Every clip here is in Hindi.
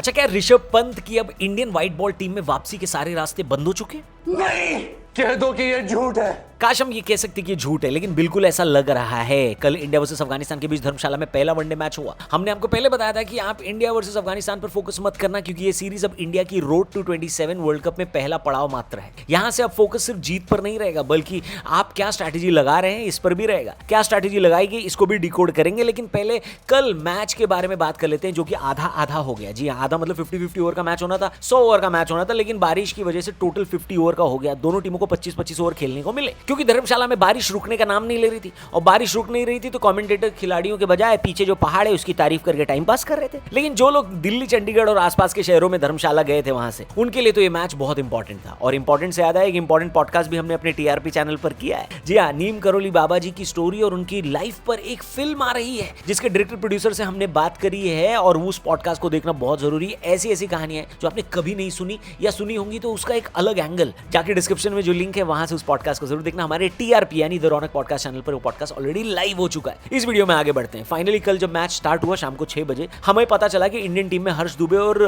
अच्छा, क्या ऋषभ पंत की अब इंडियन व्हाइट बॉल टीम में वापसी के सारे रास्ते बंद हो चुके? नहीं, कह दो कि ये झूठ है। काश हम ये कह सकते कि झूठ है, लेकिन बिल्कुल ऐसा लग रहा है। कल इंडिया वर्सेस अफगानिस्तान के बीच धर्मशाला में पहला वनडे मैच हुआ। हमने आपको पहले बताया था कि आप इंडिया वर्सेस अफगानिस्तान पर फोकस मत करना, क्योंकि ये सीरीज अब इंडिया की रोड टू 27 वर्ल्ड कप में पहला पड़ाव मात्र है। यहां से अब फोकस सिर्फ जीत पर नहीं रहेगा, बल्कि आप क्या स्ट्रैटेजी लगा रहे हैं इस पर भी रहेगा। क्या स्ट्रैटेजी लगाएगी इसको भी डिकोड करेंगे, लेकिन पहले कल मैच के बारे में बात कर लेते हैं, जो कि आधा आधा हो गया। जी आधा मतलब 50-50 ओवर का मैच होना था, 100 ओवर का मैच होना था, लेकिन बारिश की वजह से टोटल 50 ओवर का हो गया। दोनों टीमों को 25-25 ओवर खेलने को मिले, क्योंकि धर्मशाला में बारिश रुकने का नाम नहीं ले रही थी। और बारिश रुक नहीं रही थी तो कमेंटेटर खिलाड़ियों के बजाय पीछे जो पहाड़ है उसकी तारीफ करके टाइम पास कर रहे थे। लेकिन जो लोग दिल्ली, चंडीगढ़ और आसपास के शहरों में धर्मशाला गए थे वहां से, उनके लिए तो ये मैच बहुत इंपॉर्टेंट था। और इंपॉर्टेंट से याद है, एक इंपॉर्टेंट पॉडकास्ट भी हमने अपने टीआरपी चैनल पर किया है। जी हाँ, नीम करोली बाबा जी की स्टोरी और उनकी लाइफ पर एक फिल्म आ रही है, जिसके डायरेक्टर प्रोड्यूसर से हमने बात करी है, और उस पॉडकास्ट को देखना बहुत जरूरी है। ऐसी ऐसी कहानियां जो आपने कभी नहीं सुनी या सुनी होंगी तो उसका एक अलग एंगल, जाके डिस्क्रिप्शन में जो लिंक है वहां से उस पॉडकास्ट को जरूर देखना। हमारे टीआरपी यानी द रौनक पॉडकास्ट चैनल पर वो पॉडकास्ट ऑलरेडी लाइव हो चुका है। इस वीडियो में आगे बढ़ते हैं। फाइनली कल जब मैच स्टार्ट हुआ शाम को 6 बजे, हमें पता चला कि इंडियन टीम में हर्ष दुबे और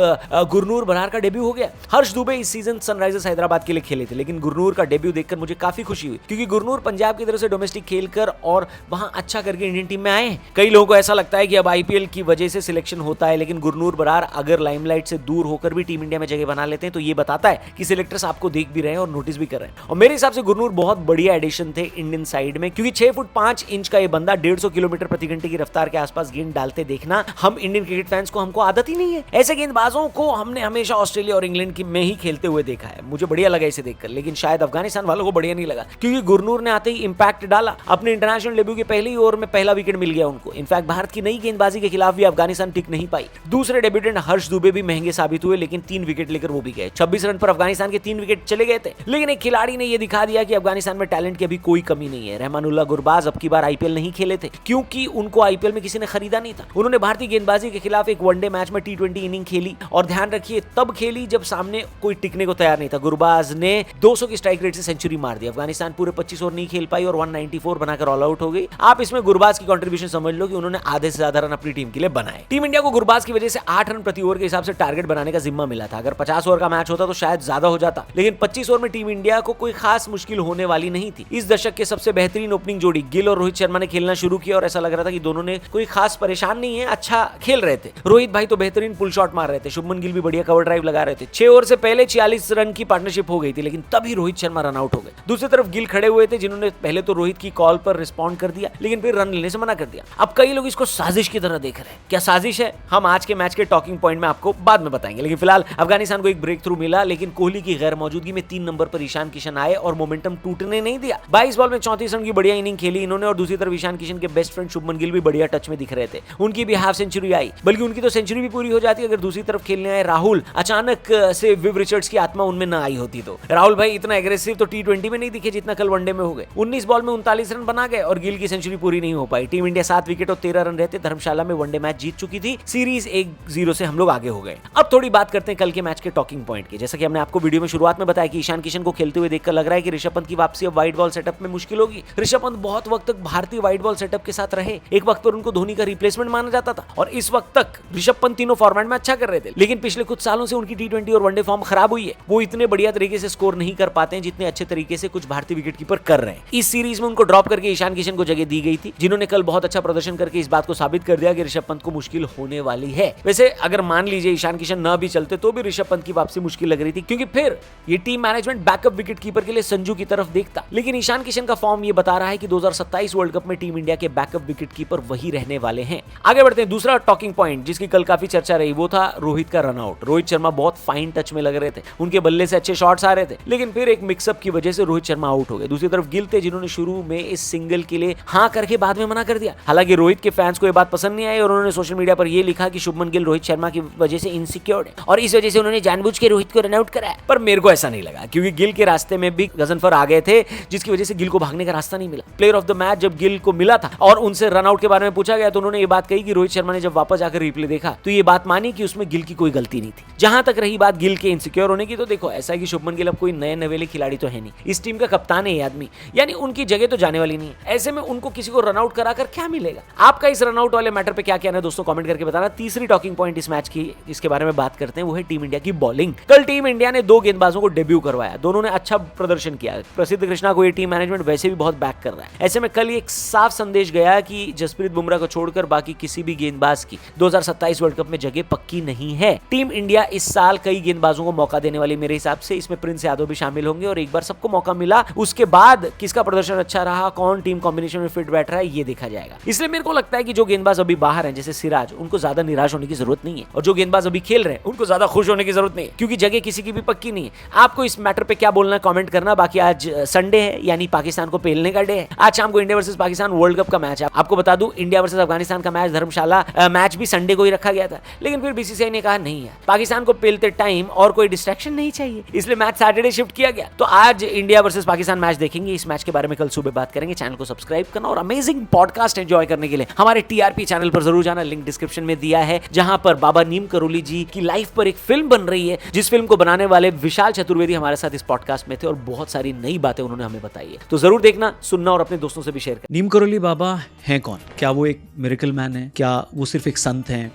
गुरनूर बरार का डेब्यू हो गया। हर्ष दुबे इस सीजन सनराइजर्स हैदराबाद के लिए खेले थे, लेकिन गुरनूर का डेब्यू देखकर मुझे काफी खुशी हुई, क्योंकि गुरनूर पंजाब की तरफ से डोमेस्टिक खेलकर और वहां अच्छा करके इंडियन टीम में आए हैं। कई लोगों को ऐसा लगता है कि अब आईपीएल की वजह से सिलेक्शन होता है, लेकिन गुरनूर बरार अगर लाइमलाइट से दूर होकर भी टीम इंडिया में जगह बना लेते हैं तो ये बताता है कि सिलेक्टर्स आपको देख भी रहे हैं और नोटिस भी कर रहे हैं। और मेरे हिसाब से गुरनूर बहुत बढ़िया एडिशन थे इंडियन साइड में, क्योंकि 6 फुट 5 इंच का ये बंदा 150 किलोमीटर प्रति घंटे की रफ्तार के आसपास गेंद डालते देखना हम इंडियन क्रिकेट फैंस को, हमको आदत ही नहीं है। ऐसे गेंदबाजों को हमने हमेशा ऑस्ट्रेलिया और इंग्लैंड की में ही खेलते हुए देखा है। मुझे बढ़िया लगा इसे देखकर, लेकिन शायद अफगानिस्तान वालों को बढ़िया नहीं लगा, क्योंकि गुरनूर ने आते ही इंपैक्ट डाला। अपने इंटरनेशनल डेब्यू के पहले ही ओवर में पहला विकेट मिल गया उनको। इनफैक्ट भारत की नई गेंदबाजी के खिलाफ भी अफगानिस्तान टिक नहीं पाई। दूसरे डेब्यूटेंट हर्ष दुबे भी महंगे साबित हुए, लेकिन 3 विकेट लेकर वो भी गए। 26 रन पर अफगानिस्तान के 3 विकेट चले गए थे, लेकिन एक खिलाड़ी ने यह दिखा दिया कि अफगानिस्तान में टैलेंट की अभी कोई कमी नहीं है। रहमानुल्लाह गुरबाज अब की बार आईपीएल नहीं खेले थे, क्योंकि उनको आईपीएल में किसी ने खरीदा नहीं था। उन्होंने भारतीय गेंदबाजी के खिलाफ एक वनडे मैच में T20 इनिंग खेली, और ध्यान रखिए तब खेली जब सामने कोई टिकने को तैयार नहीं था। गुरबाज ने 200 की स्ट्राइक रेट से सेंचुरी मार दी। अफगानिस्तान पूरे 25 ओवर नहीं खेल पाई और 194 बनाकर ऑल आउट हो गई। आप इसमें गुरबाज की कंट्रीब्यूशन समझ लो कि उन्होंने आधे से ज्यादा रन अपनी टीम के लिए बनाए। टीम इंडिया को गुरबाज की वजह से 8 रन प्रति ओवर के हिसाब से टारगेट बनाने का जिम्मा मिला था। अगर 50 ओवर का मैच होता तो शायद ज्यादा हो जाता, लेकिन 25 ओवर में टीम इंडिया को कोई खास मुश्किल होने वाली नहीं थी। इस दशक के सबसे बेहतरीन ओपनिंग जोड़ी गिल और रोहित शर्मा ने खेलना शुरू किया, और ऐसा लग रहा था कि दोनों ने कोई खास परेशान नहीं है, अच्छा खेल रहे थे। रोहित भाई तो बेहतरीन पुल शॉट मार रहे थे, शुभमन गिल भी बढ़िया कवर ड्राइव लगा रहे थे। 6 ओवर से पहले 46 रन की पार्टनरशिप हो गई थी, लेकिन तभी रोहित शर्मा रन आउट हो गए। दूसरी तरफ गिल खड़े हुए थे, जिन्होंने पहले तो रोहित की कॉल पर रिस्पॉन्ड कर दिया, लेकिन फिर रन लेने से मना कर दिया। अब कई लोग इसको साजिश की तरह देख रहे हैं। क्या साजिश है, हम आज के मैच के टॉकिंग पॉइंट में आपको बाद में बताएंगे। लेकिन फिलहाल अफगानिस्तान को एक ब्रेक थ्रू मिला, लेकिन कोहली की गैर मौजूदगी में 3 नंबर पर ईशान किशन आए और मोमेंटम टूटने नहीं दिया। 22 बॉल में 34 रन की बढ़िया इनिंग खेली इन्होंने, और दूसरी तरफ ईशान किशन के बेस्ट फ्रेंड शुभमन गिल भी बढ़िया टच में दिख रहे थे। उनकी भी हाफ सेंचुरी आई, बल्कि उनकी तो सेंचुरी भी पूरी हो जाती अगर दूसरी तरफ खेलने आए राहुल अचानक से विव रिचर्ड्स की आत्मा उनमें ना आई होती तो। राहुल भाई इतना एग्रेसिव तो T20 में नहीं दिखे जितना कल वनडे में हो गए। 19 बॉल में 39 रन बना गए और गिल की सेंचुरी पूरी नहीं हो पाई। टीम इंडिया 7 विकेट और 13 रन रहते धर्मशाला में वनडे मैच जीत चुकी थी। सीरीज 1-0 से हम लोग आगे हो गए। अब थोड़ी बात करते हैं कल के मैच के टॉकिंग पॉइंट की। जैसा कि हमने आपको वीडियो में शुरुआत में बताया कि ईशान किशन को खेलते हुए देखकर लग रहा है कि ऋषभ पंत की वापसी अब व्हाइट बॉल सेटअप में मुश्किल होगी। ऋषभ पंत बहुत वक्त तक भारतीय व्हाइट बॉल सेटअप के साथ रहे। एक वक्त पर उनको धोनी का रिप्लेसमेंट माना जाता था, और इस वक्त तक ऋषभ पंत तीनों फॉर्मेट में अच्छा कर रहे थे, लेकिन पिछले कुछ सालों से उनकी T20 और वनडे फॉर्म खराब हुई है। वो इतने बढ़िया तरीके से स्कोर नहीं कर पाते हैं जितने अच्छे तरीके से कुछ भारतीय विकेटकीपर कर रहे हैं। इस सीरीज में उनको ड्रॉप करके ईशान किशन को जगह दी गई थी, जिन्होंने कल बहुत अच्छा प्रदर्शन करके इस बात को साबित कर दिया कि ऋषभ पंत को मुश्किल होने वाली है। वैसे अगर मान लीजिए ईशान किशन न भी चलते तो भी ऋषभ पंत की वापसी मुश्किल लग रही थी, क्योंकि फिर ये टीम मैनेजमेंट बैकअप विकेटकीपर के लिए संजू की तरफ देखता। लेकिन ईशान किशन का फॉर्म ये बता रहा है कि 2027 वर्ल्ड कप में टीम इंडिया के बैकअप विकेटकीपर वही रहने वाले हैं। आगे बढ़ते हैं। दूसरा टॉकिंग पॉइंट जिसकी कल काफी चर्चा रही वो था रोहित का रनआउट। रोहित शर्मा बहुत फाइन टच में लग रहे थे, उनके बल्ले से अच्छे शॉट्स आ रहे थे, लेकिन फिर एक मिक्सअप की वजह से रोहित शर्मा आउट हो गए। दूसरी तरफ गिल थे, जिन्होंने शुरू में इस सिंगल के लिए हाँ करके बाद में मना कर दिया। हालांकि रोहित के फैंस को यह बात पसंद नहीं आई और उन्होंने सोशल मीडिया पर यह लिखा कि शुभमन गिल रोहित शर्मा की वजह से इनसिक्योर्ड है और इस वजह से उन्होंने जानबूझ के रोहित को रनआउट कराया। पर मेरे को ऐसा नहीं लगा, क्योंकि गिल के रास्ते में भी गजनफर आ गए थे जिसकी वजह से गिल को भागने का रास्ता नहीं मिला। प्लेयर ऑफ द मैच जब गिल को मिला था और उनसे रनआउट के बारे में पूछा गया तो उन्होंने ये बात कही कि रोहित शर्मा ने जब वापस आकर रिप्ले देखा तो ये बात मानी कि उसमें गिल की कोई गलती नहीं थी। जहां तक रही बात गिल के इनसिक्योर होने की, तो देखो ऐसा है कि शुभमन गिल अब कोई नए नवेले खिलाड़ी तो है नहीं, इस टीम का कप्तान है ये आदमी, यानी उनकी जगह तो जाने वाली नहीं है। ऐसे में उनको किसी को रनआउट कराकर क्या मिलेगा? आपका इस रनआउट वाले मैटर पे क्या कहना है दोस्तों, कमेंट करके बताना। तीसरी टॉकिंग पॉइंट इस मैच की जिसके बारे में बात करते हैं वो है टीम इंडिया की बॉलिंग। कल टीम इंडिया ने 2 गेंदबाजों को डेब्यू करवाया, दोनों ने अच्छा प्रदर्शन किया। प्रसिद्ध कृष्णा को ये टीम मैनेजमेंट वैसे भी बहुत बैक कर रहा है। ऐसे में कल एक साफ संदेश गया कि जसप्रीत बुमराह को छोड़कर बाकी किसी भी गेंदबाज की 2027 वर्ल्ड कप में जगह पक्की नहीं है। टीम इंडिया इस साल कई गेंदबाजों को मौका देने वाली मेरे हिसाब से, इसमें प्रिंस यादव भी शामिल होंगे और एक बार सबको मौका मिला उसके बाद किसका प्रदर्शन अच्छा रहा, कौन टीम कॉम्बिनेशन में फिट बैठ रहा है, ये देखा जाएगा। इसलिए मेरे को लगता है कि जो गेंदबाज अभी बाहर हैं जैसे सिराज, उनको ज्यादा निराश होने की जरूरत नहीं है, और जो गेंदबाज अभी खेल रहे हैं उनको ज्यादा खुश होने की जरूरत नहीं है, क्योंकि जगह किसी की भी पक्की नहीं है। आपको इस मैटर पे क्या बोलना है कमेंट करना। बाकी आज संडे है, यानी पाकिस्तान को पेलने का डे है। आज शाम को India versus Pakistan world cup का मैच है। आपको बता दूं इंडिया वर्सेस अफगानिस्तान का मैच धर्मशाला मैच भी संडे को ही रखा गया था, लेकिन फिर बीसीसीआई ने कहा नहीं है, पाकिस्तान को पेलते टाइम और कोई डिस्ट्रैक्शन नहीं चाहिए, इसलिए मैच सैटरडे शिफ्ट किया गया। तो आज इंडिया वर्सेस पाकिस्तान मैच देखेंगे। इस मैच के बारे में कल सुबह बात करेंगे। चैनल को सब्सक्राइब करना और अमेजिंग पॉडकास्ट एंजॉय करने के लिए हमारे टीआरपी चैनल पर जरूर जाना, लिंक डिस्क्रिप्शन में दिया है, जहां पर बाबा नीम करोली जी की लाइफ पर एक फिल्म बन रही है, जिस फिल्म को बनाने वाले विशाल चतुर्वेदी हमारे साथ इस पॉडकास्ट में थे और बहुत सारी नई बातें उन्होंने हमें बताई है। तो जरूर देखना, सुनना और अपने दोस्तों से भी शेयर करना। नीम करोली बाबा हैं कौन? क्या वो एक मिरेकल मैन है? क्या वो सिर्फ एक संत हैं?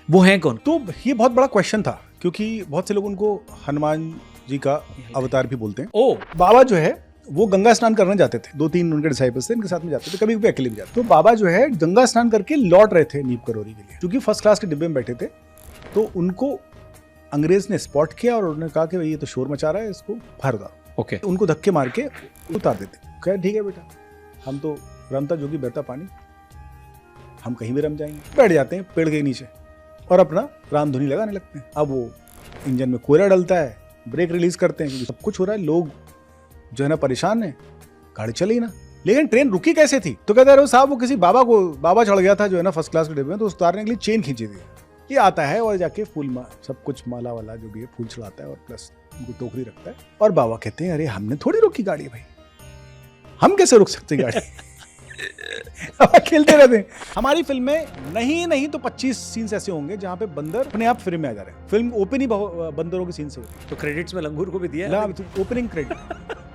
वो हैं कौन? तो ये बहुत बड़ा क्वेश्चन था, क्योंकि बहुत से लोग उनको हनुमान जी का अवतार भी बोलते हैं। ओ बाबा जो है वो गंगा स्नान करने जाते थे, 2-3 उनके डिसाइपल्स थे, इनके साथ में जाते थे, कभी कभी अकेले भी जाते। तो बाबा जो है गंगा स्नान करके लौट रहे थे नीम करोली के लिए, क्योंकि फर्स्ट क्लास के डिब्बे में बैठे थे। तो उनको अंग्रेज ने स्पॉट किया और उन्होंने कहा कि भाई ये तो शोर मचा रहा है, इसको बाहर उतारो। ओके, उनको धक्के मार के उतार देते। कह ठीक है बेटा, हम तो रमता जोगी बहता पानी, हम कहीं भी रम जाएंगे। बैठ जाते हैं पेड़ के नीचे और अपना रामधुनी लगाने लगते हैं। अब वो इंजन में कोयला डलता है, ब्रेक रिलीज करते हैं, क्योंकि सब कुछ हो रहा है, लोग जो है ना परेशान है, गाड़ी चली ना। लेकिन ट्रेन रुकी कैसे थी? तो कहते रहे साहब वो किसी बाबा चढ़ गया था जो है ना फर्स्ट क्लास के डिब्बे में, तो उतारने के लिए चेन खींची थी। ये आता है और जाके सब कुछ माला वाला जो भी है फूल चढ़ाता है और प्लस उनको टोकरी रखता है। और बाबा कहते हैं अरे हमने थोड़ी रोकी गाड़ी भाई, हम कैसे रुक सकते गाड़ी? खेलते रहते हैं। हमारी फिल्म में नहीं तो 25 सीन्स ऐसे होंगे जहां पे बंदर अपने आप फ्रेम में आ जा रहे हैं। फिल्म ओपन ही बंदरों के सीन से होती है। तो क्रेडिट्स में लंगूर को भी दिया है? Opening credit.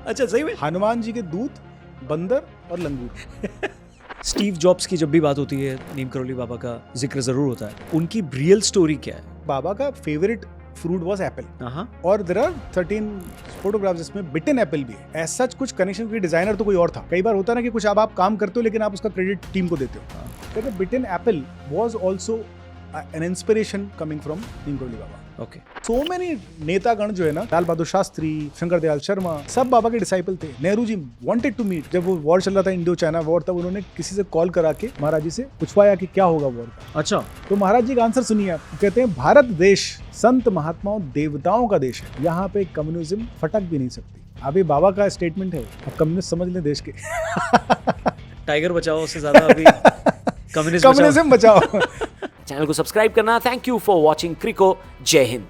अच्छा, सही में हनुमान जी के दूत, बंदर और लंगूर। स्टीव जॉब्स की जब भी बात होती है नीम करोली बाबा का जिक्र जरूर होता है। उनकी रियल स्टोरी क्या है? बाबा का फेवरेट फ्रूट वाज एप्पल, हाँ, और देयर आर 13 फोटोग्राफ्स जिसमें बिटन एप्पल भी है। ऐसा कुछ कनेक्शन की डिजाइनर तो कोई और था। कई बार होता है ना कि कुछ आप काम करते हो लेकिन आप उसका क्रेडिट टीम को देते हो। कहते bitten Apple was also an inspiration coming from Neem Karoli Baba. Okay, so many नेतागण जो है ना, लाल बहादुर शास्त्री, शंकर दयाल शर्मा, सब बाबा के डिसाइपल थे। Nehru ji wanted to meet, जब वो वॉर चल रहा था, इंडो चाइना वॉर, तब उन्होंने किसी से कॉल करा के महाराज जी से पूछवाया कि क्या होगा वॉर का। अच्छा, तो महाराज जी का आंसर सुनिए आप। कहते हैं भारत देश संत महात्माओं देवताओं का देश है, यहाँ पे कम्युनिज्म फटक भी नहीं सकती। अभी बाबा का स्टेटमेंट है, अब कम्युनिस्ट समझ लें देश के। टाइगर बचाओ उससे ज्यादा अभी कम्युनिज्म बचाओ। चैनल को सब्सक्राइब करना। Thank you for watching crico. जय हिंद।